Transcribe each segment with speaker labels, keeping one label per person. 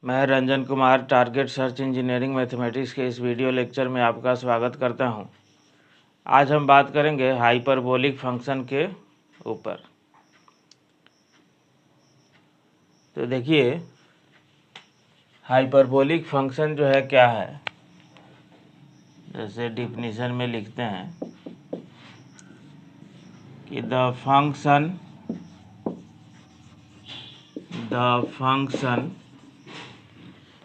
Speaker 1: मैं Ranjan Kumar target search engineering mathematics के इस वीडियो लेक्चर में आपका स्वागत करता हूं। आज हम बात करेंगे हाइपरबोलिक फंक्शन के ऊपर। तो देखिए, हाइपरबोलिक फंक्शन जो है क्या है, जैसे डिफिनीशन में लिखते हैं कि the function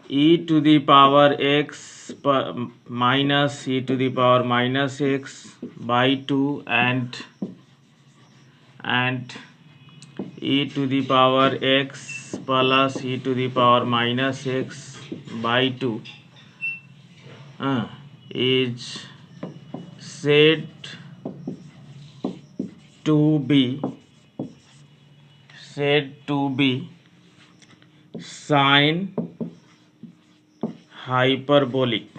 Speaker 1: e to the power x minus e to the power minus x by 2 and e to the power x plus e to the power minus x by 2 is said to be sine hyperbolic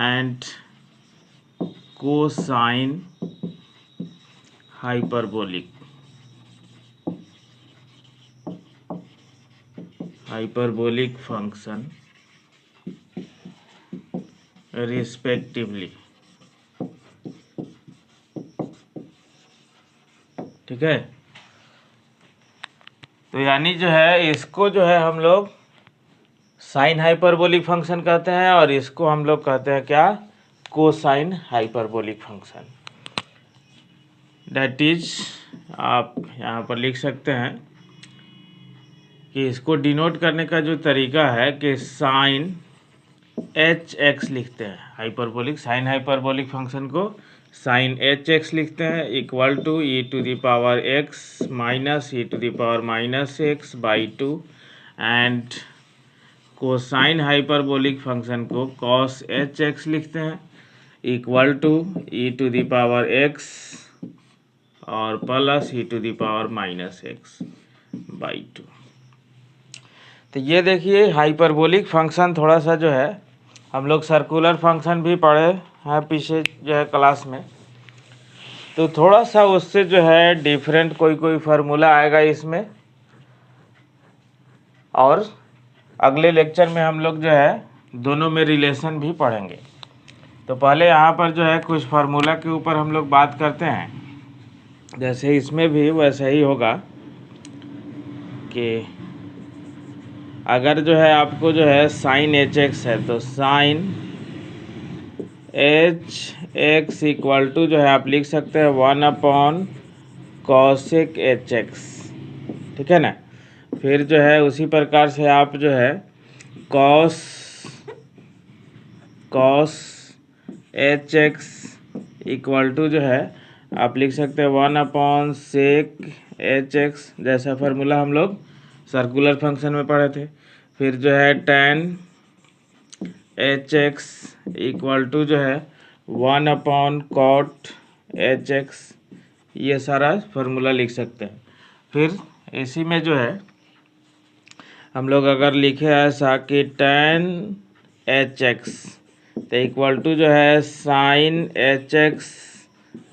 Speaker 1: and cosine hyperbolic function respectively। ठीक है, तो यानी जो है इसको जो है हम लोग साइन हाइपरबोलिक फंक्शन कहते हैं और इसको हम लोग कहते हैं क्या, cosine hyperbolic function. That is, आप यहाँ पर लिख सकते हैं कि इसको डिनोट करने का जो तरीका है कि साइन एच एक्स लिखते हैं। हाइपरबोलिक साइन हाइपरबोलिक फंक्शन को साइन एच एक्स लिखते हैं equal to e to the power x minus E to the power minus x by 2 and cosine hyperbolic function को कॉस एच एक्स लिखते हैं equal to e to the power x और plus E to the power minus x by 2। तो ये देखिए, hyperbolic function थोड़ा सा जो है हम लोग सर्कुलर फंक्शन भी पढ़े हैं पीछे जो है क्लास में, तो थोड़ा सा उससे जो है डिफरेंट कोई फार्मूला आएगा इसमें, और अगले लेक्चर में हम लोग जो है दोनों में रिलेशन भी पढ़ेंगे। तो पहले यहाँ पर जो है कुछ फार्मूला के ऊपर हम लोग बात करते हैं। जैसे इसमें भी वैसा ही होगा कि अगर जो है आपको जो है साइन एच एक्स है तो sine H X equal to जो है आप लिख सकते हैं 1 कॉसेक एच एक्स। ठीक है ना। फिर जो है उसी प्रकार से आप जो है cos H X equal to जो है आप लिख सकते हैं 1 सेक एच एक्स, जैसा फार्मूला हम लोग सर्कुलर फंक्शन में पढ़े थे। फिर जो है tan H X equal to जो है 1 cot एच एक्स, ये सारा फार्मूला लिख सकते हैं। फिर इसी में जो है हम लोग अगर लिखे ऐसा कि tan एच एक्स तो इक्वल टू जो है sine H X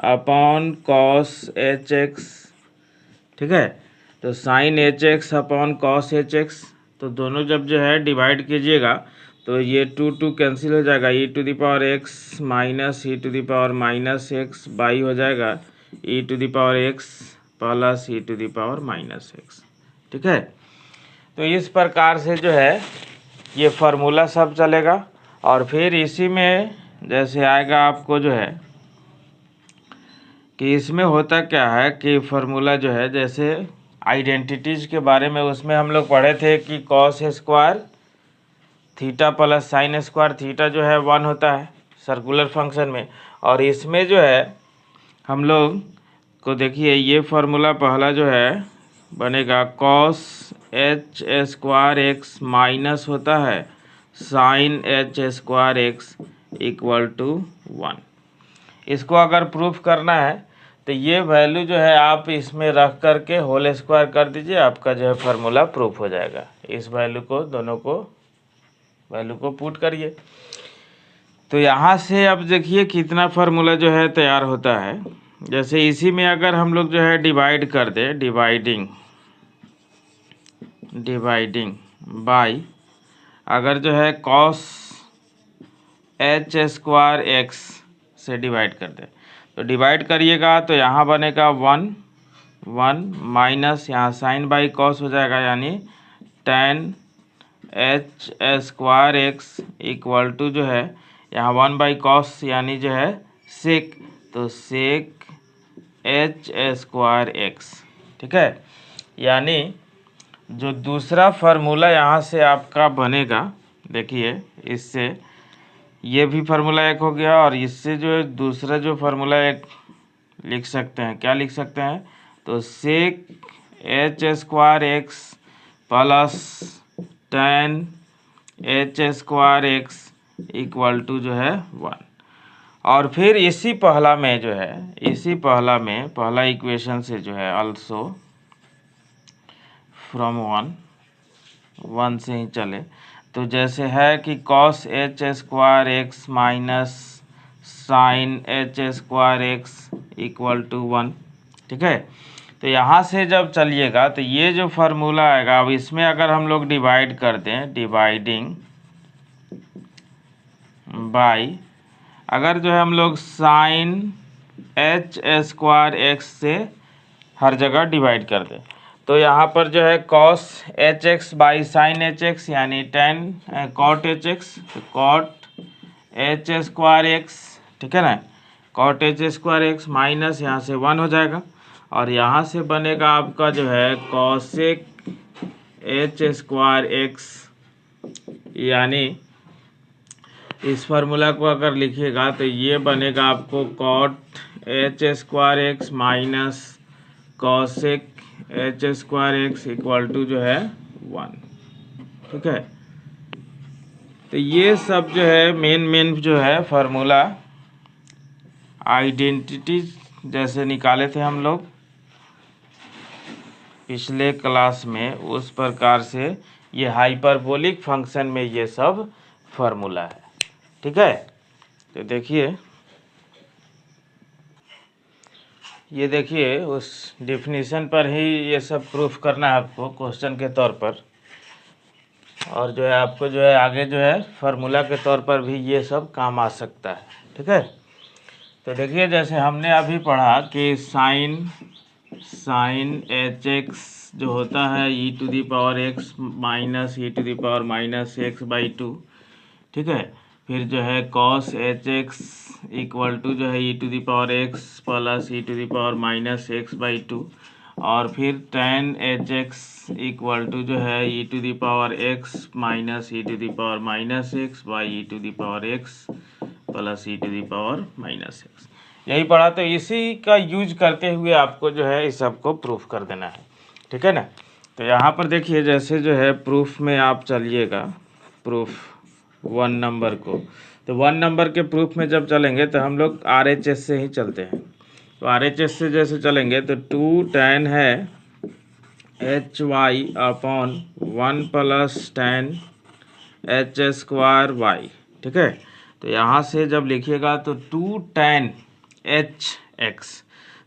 Speaker 1: upon cos H X. ठीक है, तो sine H X upon cos H X, तो दोनों जब जो है डिवाइड कीजिएगा तो ये 2 कैंसिल हो जाएगा, e to the power x minus E to the power minus x by हो जाएगा e to the power x plus E to the power minus x. ठीक है, तो इस प्रकार से जो है ये फार्मूला सब चलेगा। और फिर इसी में जैसे आएगा आपको जो है कि इसमें होता क्या है कि फार्मूला जो है जैसे आइडेंटिटीज़ के बारे में उसमें हम लोग पढ़े थे कि cos square theta plus sine square theta जो है 1 होता है सर्कुलर फंक्शन में। और इसमें जो है हम लोग को देखिए ये फार्मूला पहला जो है बनेगा cos H square X minus होता है sine H square X equal to 1। इसको अगर प्रूफ करना है तो ये वैल्यू जो है आप इसमें रख करके होल स्क्वायर कर दीजिए, आपका जो है फार्मूला प्रूफ हो जाएगा। इस वैल्यू को दोनों को वैल्यू को पुट करिए तो यहाँ से अब देखिए कितना फार्मूला जो है तैयार होता है। जैसे इसी में अगर हम लोग जो है डिवाइड कर दे, डिवाइडिंग बाई, अगर जो है कॉस एच स्क्वायर एक्स से डिवाइड कर दे, तो डिवाइड करिएगा तो यहाँ बनेगा 1 माइनस यहाँ साइन बाई कॉस हो जाएगा, यानी tan H square X equal to जो है यहाँ 1 बाई कॉस यानी जो है सेक, तो सेक एच स्क्वायर एक्स। ठीक है, यानी जो दूसरा फार्मूला यहाँ से आपका बनेगा, देखिए इससे ये भी फार्मूला एक हो गया, और इससे जो दूसरा जो फार्मूला एक लिख सकते हैं, क्या लिख सकते हैं, तो sec H square X plus tan H square X equal to जो है 1। और फिर इसी पहला में जो है, इसी पहला में पहला इक्वेशन से जो है also फ्रॉम 1 से ही चले, तो जैसे है कि cos H square X minus sine H square X equal to 1। ठीक है, तो यहाँ से जब चलिएगा तो ये जो फार्मूला आएगा, अब इसमें अगर हम लोग डिवाइड कर दें, डिवाइडिंग बाई, अगर जो है हम लोग साइन एच स्क्वायर एक्स से हर जगह डिवाइड कर दें, तो यहाँ पर जो है cos H x by sine H x यानी tan cot एच एक्स, तो cot एच स्क्वायर एक्स, ठीक है ना, cot H square X minus यहाँ से 1 हो जाएगा, और यहाँ से बनेगा आपका जो है cosec एच स्क्वायर एक्स, यानी इस फार्मूला को अगर लिखिएगा तो ये बनेगा आपको cot H square X minus cosec H square X equal to जो है 1। ठीक है, तो ये सब जो है मेन जो है फार्मूला आइडेंटिटी जैसे निकाले थे हम लोग पिछले क्लास में, उस प्रकार से ये हाइपरबोलिक फंक्शन में ये सब फार्मूला है। ठीक है, तो देखिए, ये देखिए उस डिफिनीशन पर ही ये सब प्रूफ करना है आपको क्वेश्चन के तौर पर, और जो है आपको जो है आगे जो है फार्मूला के तौर पर भी ये सब काम आ सकता है। ठीक है, तो देखिए जैसे हमने अभी पढ़ा कि साइन एच एक्स जो होता है e to the power x minus E to the power minus x by 2। ठीक है, फिर जो है cos H X equal to जो है e to the power x plus E to the power minus x by 2, और फिर tan H X equal to जो है e to the power x minus E to the power minus x by e to the power x plus E to the power minus X. यही पढ़ा, तो इसी का use करते हुए आपको जो है इस सबको प्रूफ कर देना है। ठीक है ना, तो यहाँ पर देखिए जैसे जो है प्रूफ में आप चलिएगा, प्रूफ 1 नंबर को, तो 1 नंबर के प्रूफ में जब चलेंगे तो हम लोग RHS से ही चलते हैं। तो RHS से जैसे चलेंगे तो 2 tan है H Y upon 1 plus tan H square Y. ठीक है, तो यहाँ से जब लिखिएगा तो 2 tan एच एक्स,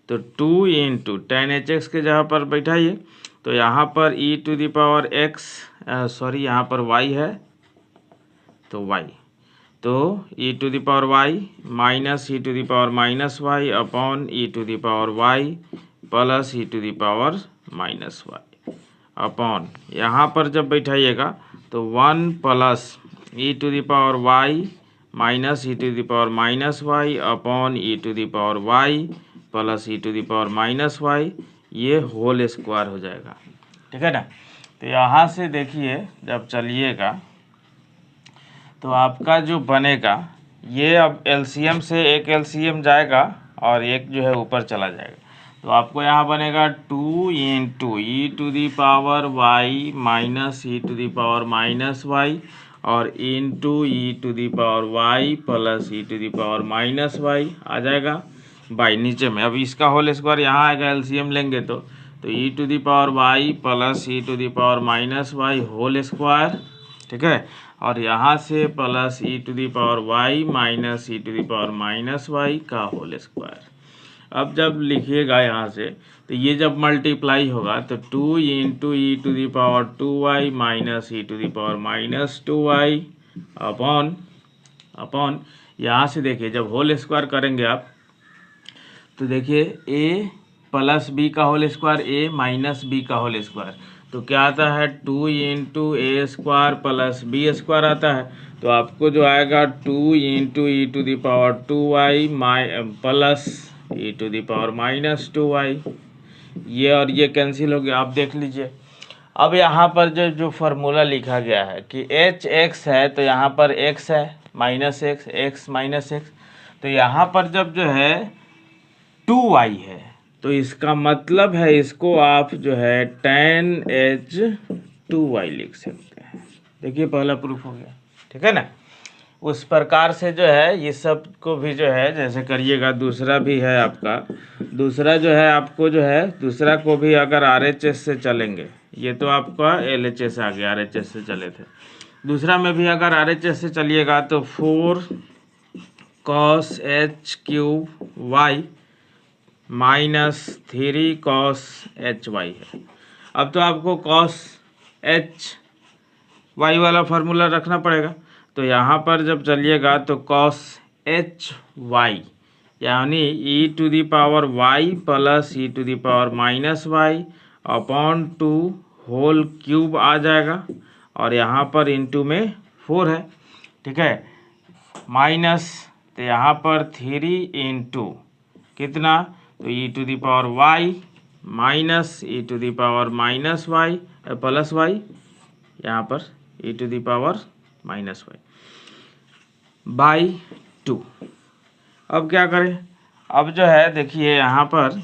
Speaker 1: तो 2 इंटू tan एच एक्स के जगह पर बैठाइए, तो यहाँ पर e to the power x, sorry यहाँ पर y है तो y, तो e to the power y minus E to the power minus y upon e to the power y plus E to the power minus y upon, यहाँ पर जब बैठाइएगा तो 1 plus E to the power y minus E to the power minus y upon e to the power y plus E to the power minus Y, ये whole square हो जाएगा। ठीक है ना, तो यहाँ से देखिए जब चलिएगा तो आपका जो बनेगा ये, अब एलसीएम से एक एलसीएम जाएगा और एक जो है ऊपर चला जाएगा, तो आपको यहाँ बनेगा 2 into E to the power Y minus E to the power minus y और into E to the power y plus E to the power minus y आ जाएगा बाई नीचे में। अब इसका होल स्क्वायर यहाँ आएगा, एलसीएम लेंगे तो e to the power y plus E to the power minus y whole square. ठीक है, और यहाँ से plus E to the power Y minus E to the power minus y का होल स्क्वायर। अब जब लिखिएगा यहाँ से तो ये जब मल्टीप्लाई होगा तो 2 into E to the power 2y minus E to the power minus 2y upon यहाँ से देखिए जब होल स्क्वायर करेंगे आप तो देखिए a प्लस बी का whole square a minus B का होल स्क्वायर तो क्या आता है 2 into A square plus B square आता है। तो आपको जो आएगा 2 into E to the power 2y plus E to the power minus 2y, ये और ये कैंसिल हो गया। आप देख लीजिए अब यहाँ पर जो फार्मूला लिखा गया है कि एच एक्स है तो यहाँ पर एक्स है minus x, x minus x, तो यहाँ पर जब जो है 2y है तो इसका मतलब है इसको आप जो है tan h 2y लिख सकते हैं। देखिए पहला प्रूफ हो गया, ठीक है ना। उस प्रकार से जो है ये सब को भी जो है जैसे करिएगा। दूसरा भी है आपका, दूसरा जो है आपको जो है दूसरा को भी अगर RHS से चलेंगे, ये तो आपका LHS आ गया, RHS से चले थे। दूसरा में भी अगर RHS से चलिएगा तो 4 cos h cube y minus 3 cos h y है। अब तो आपको cos h y वाला फार्मूला रखना पड़ेगा। तो यहाँ पर जब चलिएगा तो cos h y यानी e to the power y plus e to the power minus y upon 2 whole cube आ जाएगा और यहाँ पर इंटू में 4 है, ठीक है, माइनस तो यहाँ पर 3 इंटू कितना तो e to the power y minus e to the power minus y plus y, यहाँ पर e to the power minus y by 2। अब क्या करें, अब जो है देखिए यहाँ पर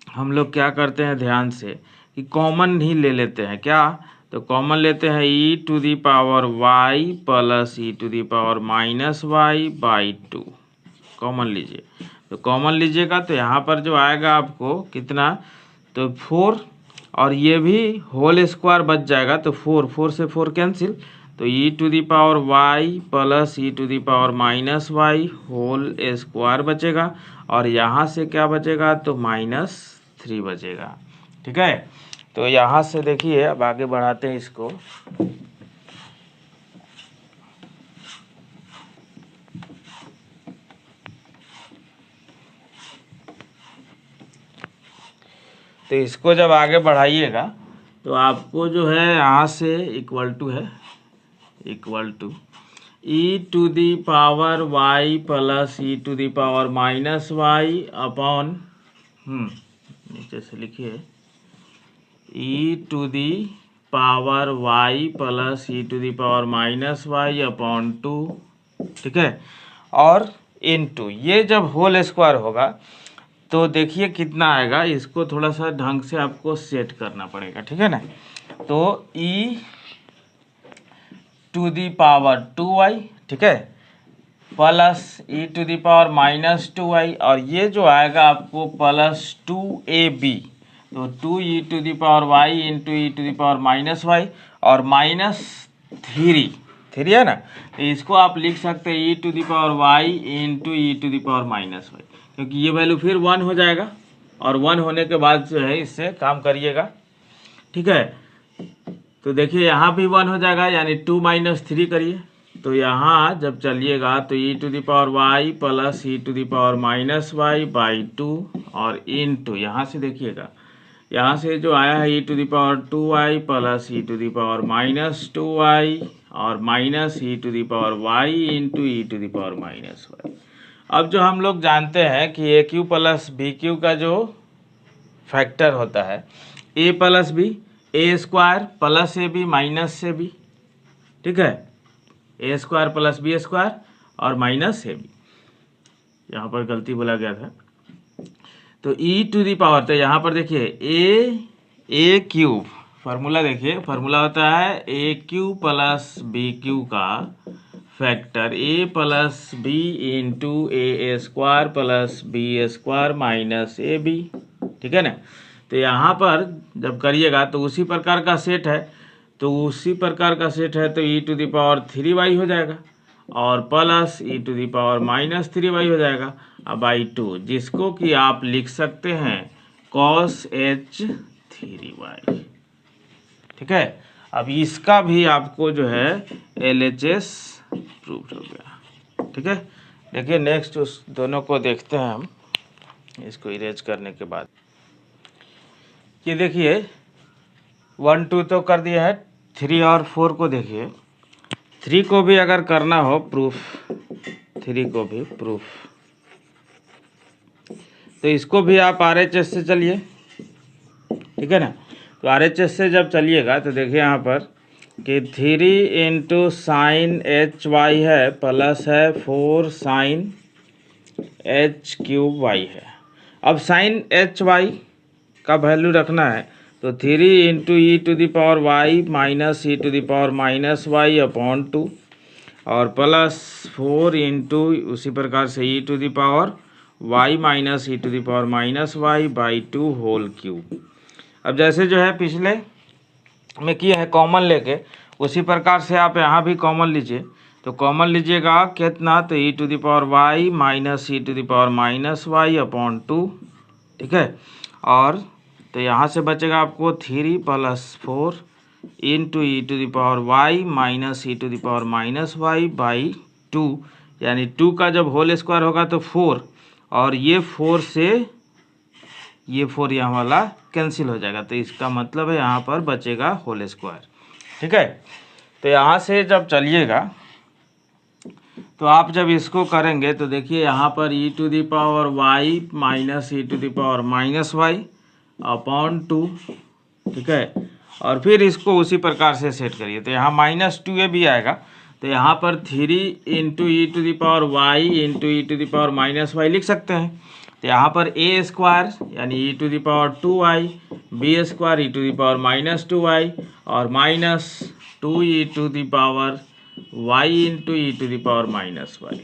Speaker 1: हम लोग क्या करते हैं ध्यान से कि कॉमन ही ले लेते हैं। क्या, तो कॉमन लेते हैं e to the power y plus e to the power minus y by 2, common लीजिए। तो कॉमन लीजिएगा तो यहाँ पर जो आएगा आपको कितना तो 4 और ये भी होल स्क्वायर बच जाएगा तो 4 से 4 कैंसिल, तो e to the power y plus e to the power minus y whole square बचेगा और यहाँ से क्या बचेगा तो -3 बचेगा, ठीक है। तो यहाँ से देखिए अब आगे बढ़ाते हैं इसको। तो इसको जब आगे बढ़ाइएगा तो आपको जो है यहाँ से इक्वल टू है e to the power y plus e to the power minus y upon नीचे से लिखिए e to the power y plus e to the power minus y upon 2, ठीक है, और इनटू ये जब होल स्क्वायर होगा तो देखिए कितना आएगा। इसको थोड़ा सा ढंग से आपको सेट करना पड़ेगा, ठीक है ना। तो e to the power 2y, ठीक है, plus e to the power minus 2y और ये जो आएगा आपको प्लस 2ab, तो 2e to the power y into e to the power minus y और माइनस 3 है ना, तो इसको आप लिख सकते हैं e to the power y into e to the power minus y, क्योंकि ये वैल्यू फिर 1 हो जाएगा और 1 होने के बाद जो है इससे काम करिएगा, ठीक है। तो देखिए यहाँ भी 1 हो जाएगा यानी 2 माइनस 3 करिए, तो यहाँ जब चलिएगा तो e to the power y plus e to the power minus y by 2 और इनटू यहाँ से देखिएगा, यहाँ से जो आया है e to the power 2y plus e to the power minus 2y और minus e to the power y into e to the power minus y। अब जो हम लोग जानते हैं कि A cube plus B cube का जो फैक्टर होता है a plus B, A square plus A B minus से बी, ठीक है, A square plus B square और माइनस ए बी, यहाँ पर गलती बोला गया था। तो e टू दी पावर, तो यहाँ पर देखिए ए क्यूब फार्मूला, देखिए फार्मूला होता है A cube plus B cube का factor a plus B into A square plus B square minus A B, ठीक है ना। तो यहाँ पर जब करिएगा तो उसी प्रकार का सेट है, तो e to the power 3y हो जाएगा और plus E to the power minus 3y हो जाएगा अब बाई 2, जिसको कि आप लिख सकते हैं cos h3y। ठीक है, अब इसका भी आपको जो है LHS प्रूव हो गया। ठीक है, देखिए नेक्स्ट उस दोनों को देखते हैं हम इसको इरेज करने के बाद। ये देखिए 1 2 तो कर दिया है, 3 और 4 को देखिए। 3 को भी अगर करना हो प्रूफ, 3 को भी प्रूफ, तो इसको भी आप RHS से चलिए। ठीक है ना, तो RHS से जब चलिएगा तो देखिए यहाँ पर कि 3 इंटू साइन HY है प्लस है 4 साइन H3y है। अब साइन HY का वैल्यू रखना है तो 3 into E to the power Y minus E to the power minus y upon 2 और प्लस 4 इंटू उसी प्रकार से e to the power Y minus E to the power minus Y by 2 whole cube. अब जैसे जो है पिछले में किए हैं कॉमन लेके, उसी प्रकार से आप यहाँ भी कॉमन लीजिए। तो कॉमन लीजिएगा कितना, तो e to the power Y minus E to the power minus y upon 2। ठीक है, और तो यहाँ से बचेगा आपको 3 प्लस 4 into E to the power Y minus E to the power minus Y by 2, यानी 2 का जब होल स्क्वायर होगा तो 4, और ये 4 से ये 4 यहाँ वाला कैंसिल हो जाएगा, तो इसका मतलब है यहाँ पर बचेगा होल स्क्वायर। ठीक है, तो यहाँ से जब चलिएगा तो आप जब इसको करेंगे तो देखिए यहाँ पर e to the power Y minus E to the power minus y upon 2। ठीक है, और फिर इसको उसी प्रकार से सेट करिए तो यहाँ माइनस 2a भी आएगा, तो यहाँ पर 3 into E to the power y into E to the power minus y लिख सकते हैं। तो यहाँ पर a स्क्वायर यानी e to the power 2y, b square e to the power minus 2y और minus 2 e to the power y into E to the power minus y,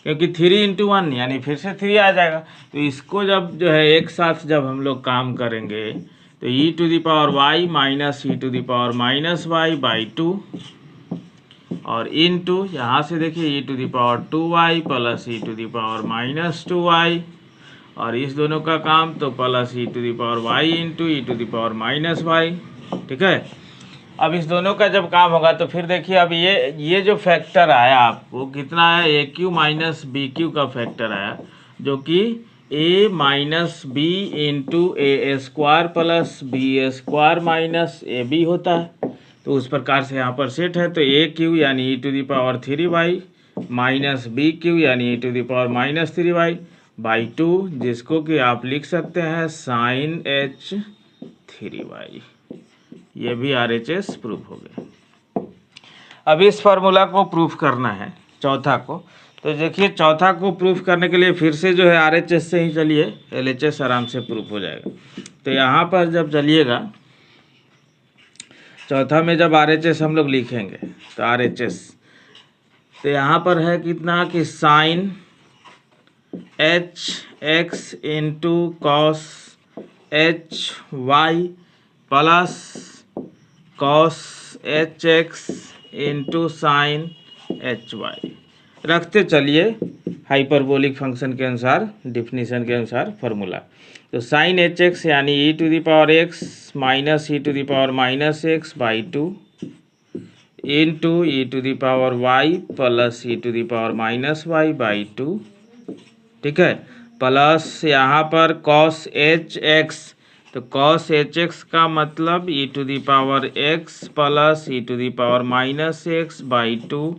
Speaker 1: क्योंकि 3 into 1 यानी फिर से 3 आ जाएगा। तो इसको जब जो है एक साथ जब हम लोग काम करेंगे तो e to the power Y minus E to the power minus Y by 2 और इंटू यहाँ से देखिए e to the power 2y plus E to the power minus 2y, और इस दोनों का काम तो plus E to the power y into E to the power minus y. ठीक है, अब इस दोनों का जब काम होगा तो फिर देखिए अब ये जो फैक्टर आया आपको कितना है, A cube minus B cube का फैक्टर आया, जो कि A minus B into A square plus B square minus A B होता है। तो उस प्रकार से यहाँ पर सेट है, तो ए क्यू यानी e to the power 3y minus B cube यानी e to the power minus 3y by 2, जिसको कि आप लिख सकते हैं साइन H3y। ये भी RHS प्रूफ हो गया। अब इस फार्मूला को प्रूफ करना है चौथा को, तो देखिए चौथा को प्रूफ करने के लिए फिर से जो है RHS से ही चलिए, LHS आराम से प्रूफ हो जाएगा। तो यहाँ पर जब चलिएगा चौथा में जब RHS हम लोग लिखेंगे तो RHS तो यहाँ पर है कितना कि sine HX into cos HY plus cos HX into sine HY रखते चलिए हाइपरबोलिक फंक्शन के अनुसार, डिफिनीशन के अनुसार फार्मूला। तो साइन HX यानी e to the power x minus E to the power minus x by 2 into E to the power y plus E to the power minus y by 2। ठीक है, plus यहाँ पर cos HX, तो cos HX का मतलब e to the power x plus E to the power minus x by 2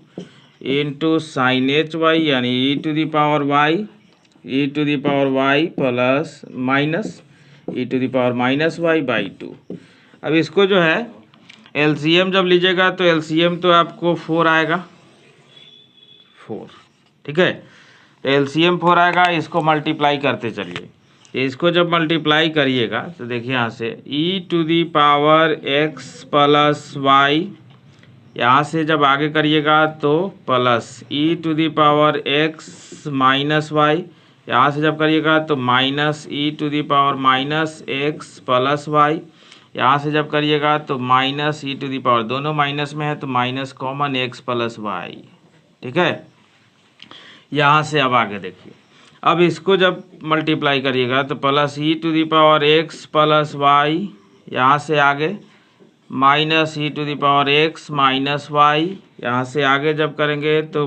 Speaker 1: into sine HY यानी e to the power y plus minus E to the power minus y by 2। अब इसको जो है LCM जब लीजिएगा तो LCM तो आपको 4 आएगा, 4। ठीक है, तो LCM 4 आएगा, इसको मल्टीप्लाई करते चलिए। इसको जब मल्टीप्लाई करिएगा तो देखिए यहाँ से e to the power x plus y, यहाँ से जब आगे करिएगा तो plus E to the power x minus y, यहाँ से जब करिएगा तो minus E to the power minus x plus y, यहाँ से जब करिएगा तो minus E to the power, दोनों माइनस में है तो minus common x plus y। ठीक है। यहाँ से अब आगे देखिए, अब इसको जब मल्टीप्लाई करिएगा तो plus E to the power x plus Y, यहाँ से आगे minus E to the power x minus Y, यहाँ से आगे जब करेंगे तो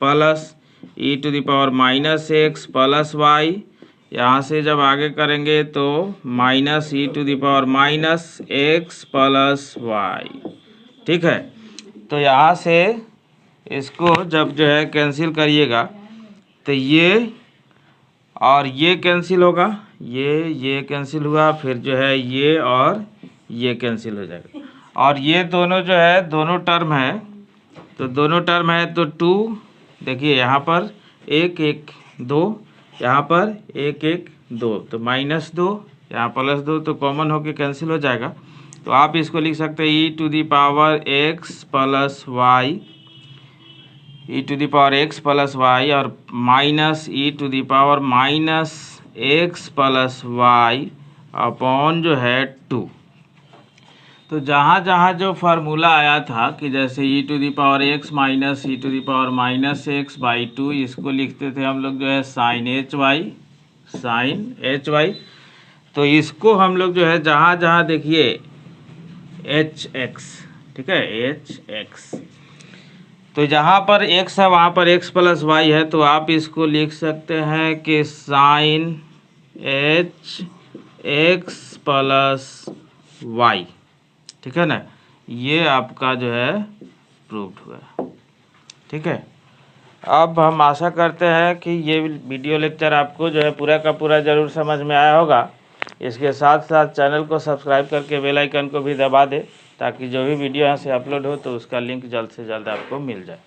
Speaker 1: plus E to the power minus x plus Y, यहाँ से जब आगे करेंगे तो minus E to the power minus x plus Y. ठीक है, तो यहाँ से इसको जब जो है कैंसिल करिएगा तो ये और ये कैंसिल होगा, ये कैंसिल हुआ, फिर जो है ये और ये कैंसिल हो जाएगा, और ये दोनों जो है दोनों टर्म है, तो दोनों टर्म है तो 2, देखिए यहाँ पर 1 1 2, यहाँ पर 1 1 2, तो -2, यहाँ +2, तो कॉमन होके कैंसिल हो जाएगा। तो आप इसको लिख सकते हैं e to the power x plus y, e to the power x plus y, और minus E to the power minus x plus y upon जो है 2। तो जहाँ जहाँ जो फार्मूला आया था कि जैसे e to the power x minus E to the power minus x by 2, इसको लिखते थे हम लोग जो है साइन एच वाई, तो इसको हम लोग जो है जहाँ जहाँ देखिए एच एक्स, ठीक है, एच एक्स, तो जहाँ पर x है वहाँ पर x प्लस वाई है, तो आप इसको लिख सकते हैं कि sine H X plus Y. ठीक है ना, ये आपका जो है प्रूव्ड हुआ। ठीक है, अब हम आशा करते हैं कि ये वीडियो लेक्चर आपको जो है पूरा का पूरा ज़रूर समझ में आया होगा। इसके साथ साथ चैनल को सब्सक्राइब करके बेल आइकन को भी दबा दें, ताकि जो भी वीडियो यहाँ से अपलोड हो तो उसका लिंक जल्द से जल्द आपको मिल जाए।